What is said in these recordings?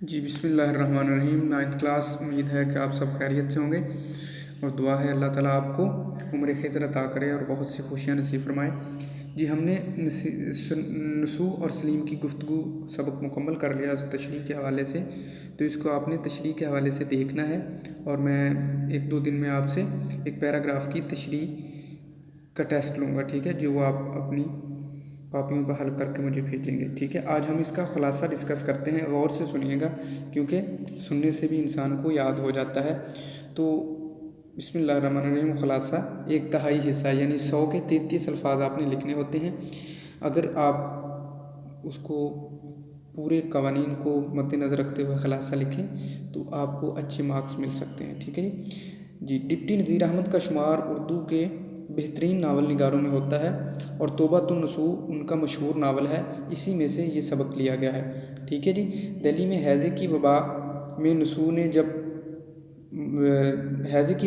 जी बिस्मिल्लाहिर्रहमानिर्रहीम। 9th class. उम्मीद है कि आप सब खैरियत से होंगे और दुआ है अल्लाह ताला आपको उम्र खैर अता करे और बहुत सी खुशियाँ नसीब फरमाए। जी हमने नसूह और सलीम की गुफ्तगू सबक मुकम्मल कर लिया उस तशरीह के हवाले से, तो इसको आपने तशरीह के हवाले से देखना है और मैं 1-2 दिन में आपसे एक पैराग्राफ की तशरीह का टेस्ट लूँगा, ठीक है, जो आप अपनी कॉपियों पर हल करके मुझे भेजेंगे, ठीक है। आज हम इसका ख़ुलासा डिस्कस करते हैं, गौर से सुनिएगा क्योंकि सुनने से भी इंसान को याद हो जाता है। तो बिस्मिल्लाहिर्रहमानिर्रहीम। ख़ुलासा 1/3 हिस्सा यानी 100 के 33 अल्फाज आपने लिखने होते हैं। अगर आप उसको पूरे कवानीन को मद्देनज़र रखते हुए ख़ुलासा लिखें तो आपको अच्छे मार्क्स मिल सकते हैं, ठीक है जी। डिप्टी नज़ीर अहमद का शुमार उर्दू के बेहतरीन नावल निगारों में होता है और तौबातुन नसूह उनका मशहूर नावल है, इसी में से ये सबक लिया गया है, ठीक है जी। दिल्ली में हैज़े की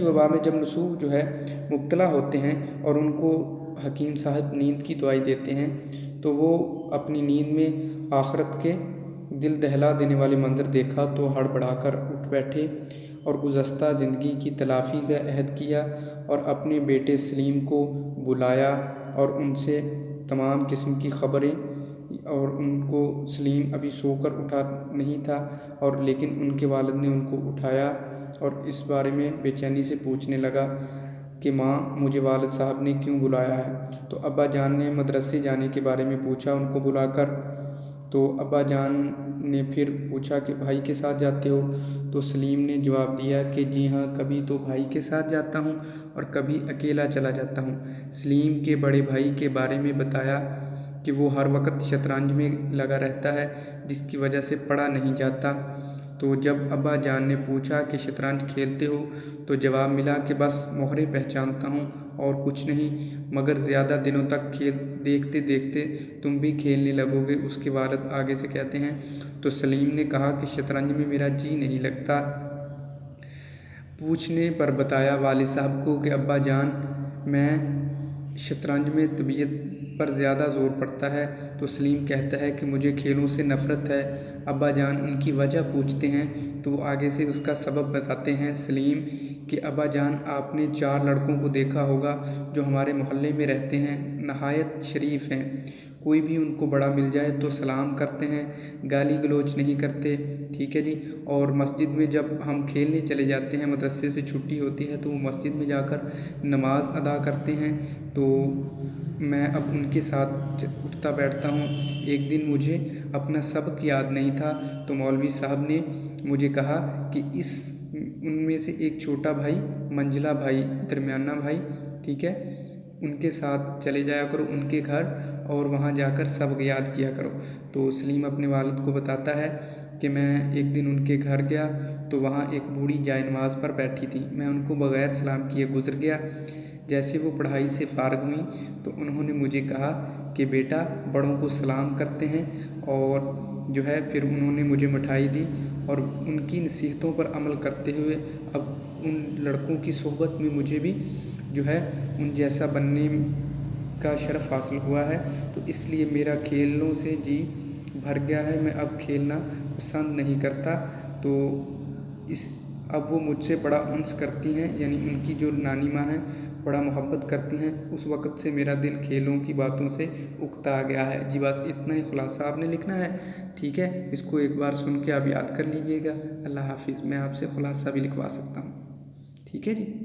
वबा में जब नसूह जो है मुब्तला होते हैं और उनको हकीम साहब नींद की दवाई देते हैं तो वो अपनी नींद में आखरत के दिल दहला देने वाले मंजर देखा तो हड़बड़ाकर उठ बैठे और गुज़श्ता ज़िंदगी की तलाफ़ी का अहद किया और अपने बेटे सलीम को बुलाया और उनसे तमाम किस्म की ख़बरें, और उनको सलीम अभी सोकर उठा नहीं था और लेकिन उनके वालिद ने उनको उठाया और इस बारे में बेचैनी से पूछने लगा कि माँ मुझे वालिद साहब ने क्यों बुलाया है। तो अब्बा जान ने मदरसे जाने के बारे में पूछा उनको बुलाकर। तो अब्बा जान ने फिर पूछा कि भाई के साथ जाते हो? तो सलीम ने जवाब दिया कि जी हाँ, कभी तो भाई के साथ जाता हूँ और कभी अकेला चला जाता हूँ। सलीम के बड़े भाई के बारे में बताया कि वो हर वक्त शतरंज में लगा रहता है जिसकी वजह से पढ़ा नहीं जाता। तो जब अब्बा जान ने पूछा कि शतरंज खेलते हो तो जवाब मिला कि बस मोहरें पहचानता हूँ और कुछ नहीं, मगर ज़्यादा दिनों तक खेल देखते देखते तुम भी खेलने लगोगे, उसके वालिद आगे से कहते हैं। तो सलीम ने कहा कि शतरंज में मेरा जी नहीं लगता। पूछने पर बताया वालिद साहब को कि अब्बा जान मैं शतरंज में तबीयत पर ज़्यादा ज़ोर पड़ता है। तो सलीम कहता है कि मुझे खेलों से नफ़रत है। अब्बा जान उनकी वजह पूछते हैं तो वो आगे से उसका सबब बताते हैं सलीम कि अब्बा जान आपने 4 लड़कों को देखा होगा जो हमारे मोहल्ले में रहते हैं, नहायत शरीफ हैं, कोई भी उनको बड़ा मिल जाए तो सलाम करते हैं, गाली गलौज नहीं करते, ठीक है जी। और मस्जिद में जब हम खेलने चले जाते हैं, मदरसे से छुट्टी होती है तो वो मस्जिद में जाकर नमाज अदा करते हैं। तो मैं अब उनके साथ उठता बैठता हूँ। एक दिन मुझे अपना सबक याद नहीं था तो मौलवी साहब ने मुझे कहा कि उनमें से एक छोटा भाई, मंझला भाई, दरमियाना भाई, ठीक है, उनके साथ चले जाया करो उनके घर और वहाँ जाकर सबक याद किया करो। तो सलीम अपने वालिद को बताता है कि मैं एक दिन उनके घर गया तो वहाँ एक बूढ़ी जाए नमाज पर बैठी थी, मैं उनको बग़ैर सलाम किए गुज़र गया। जैसे वो पढ़ाई से फ़ारिग हुई तो उन्होंने मुझे कहा कि बेटा बड़ों को सलाम करते हैं, और जो है फिर उन्होंने मुझे मिठाई दी और उनकी नसीहतों पर अमल करते हुए अब उन लड़कों की सोहबत में मुझे भी जो है उन जैसा बनने का शरफ़ हासिल हुआ है। तो इसलिए मेरा खेलों से जी भर गया है, मैं अब खेलना पसंद नहीं करता। तो अब वो मुझसे बड़ा उन्स करती हैं, यानी उनकी जो नानी माँ हैं बड़ा मोहब्बत करती हैं। उस वक़्त से मेरा दिल खेलों की बातों से उकता गया है। जी बस इतना ही खुलासा आपने लिखना है, ठीक है। इसको एक बार सुन के आप याद कर लीजिएगा। अल्लाह हाफिज़। मैं आपसे खुलासा भी लिखवा सकता हूँ, ठीक है जी।